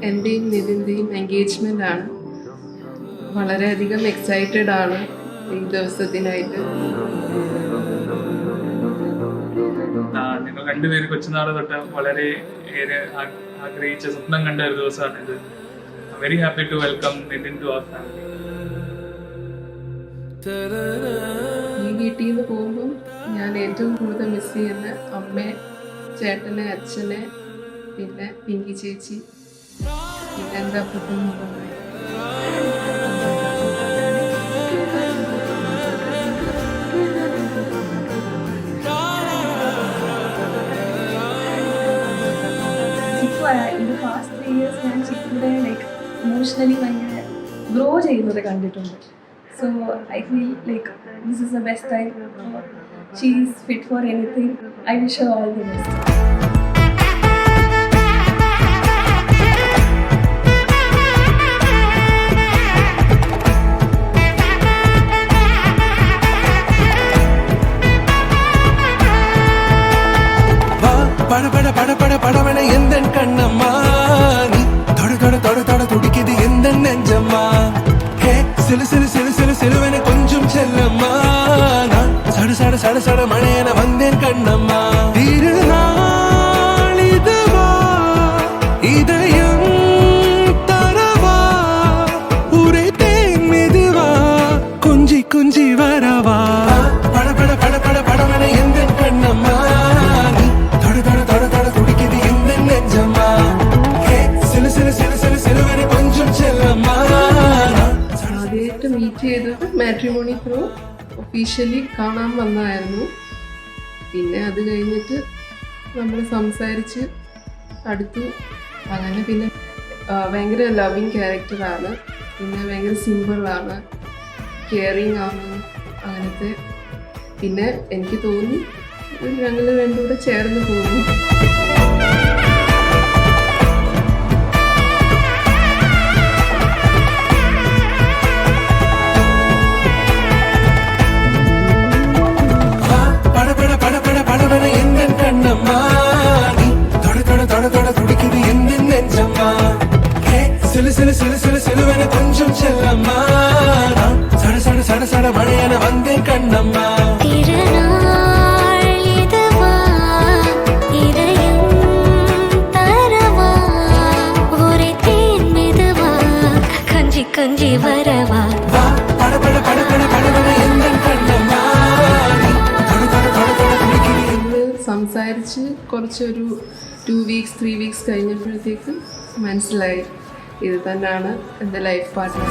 എൻ്റെയും നിതിൻ്റെയും എൻഗേജ്മെൻ്റ് ആണ്. വളരെയധികം എക്സൈറ്റഡ് ആണ് ഈ ദിവസത്തിനായിട്ട്. ഞങ്ങൾ രണ്ടുപേര് കൊച്ചുനാള് തൊട്ട് വളരെ ആഗ്രഹിച്ച സ്വപ്നം കണ്ട ഒരു ദിവസമാണ് ഇത്. Very happy to welcome Nithin to our family. ഈ വീട്ടിൽ നിന്ന് പോകുമ്പം ഞാൻ ഏറ്റവും കൂടുതൽ മിസ് ചെയ്യുന്ന അമ്മയെ, ചേട്ടനെ, അച്ഛനെ, പിന്നെ പിങ്കി ചേച്ചി, പിന്നെ എൻ്റെ അപ്പുറത്തെ മുഖമായി. ഇത് പാസ്റ്റ് 3 years ഞാൻ ചിക്കുടെ ലൈക്ക് ഇമോഷണലി ഭയങ്കര ഗ്രോ ചെയ്യുന്നത് കണ്ടിട്ടുണ്ട്. So I feel like this is the best time. She is fit for anything. I wish her all the best. படபட எந்தன் கண்ணம்மா, நீ தொட தொட தொட தொட துடிக்குது எந்தன் நெஞ்சம்மா. ஹே சிலு சிலு சிலு சிலு சிலுவென கொஞ்சம் செல்லம்மா, நான் சட சட சட சட மழையென வந்தேன் கண்ணம்மா. திருநாள் இதுவா, இதயம் தரவா, உரைத்தேன் மெதுவா, கொஞ்சி கொஞ்சி வரவா. படபட படபட படவென எந்தன் கண்ணம்மா, ആദ്യമായിട്ട് മീറ്റ് ചെയ്തത് മാട്രിമോണി ത്രൂ ഒഫീഷ്യലി കാണാൻ വന്നതായിരുന്നു. പിന്നെ അത് കഴിഞ്ഞിട്ട് നമ്മൾ സംസാരിച്ച് അടുത്തു. അങ്ങനെ പിന്നെ ഭയങ്കര ലവിങ് ക്യാരക്ടറാണ്. പിന്നെ ഭയങ്കര സിമ്പിളാണ്, കെയറിങ് ആണ്, അങ്ങനത്തെ. പിന്നെ എനിക്ക് തോന്നി ഞങ്ങൾ രണ്ടും കൂടെ ചേർന്ന് പോകുന്നു. சிலு சிலு சிலு சிலு சிலுவென கொஞ்சம் செல்லம்மா, சட சட சட சட மழையென வந்தேன் கண்ணம்மா. திருநாள் இதுவா, இதயம் தரவா, உரைத்தேன் மெதுவா, கொஞ்சி கொஞ்சி வரவா. படபட படபட படபட எந்தன் கண்ணம்மா, தொட தொட தொட தொட துடிக்குது. സംസാരിച്ച് കുറച്ചൊരു 2 weeks 3 weeks കഴിഞ്ഞപ്പോഴത്തേക്ക് മനസ്സിലായി ഇത് തന്നെയാണ് എൻ്റെ ലൈഫ് പാർട്ട്ണർ.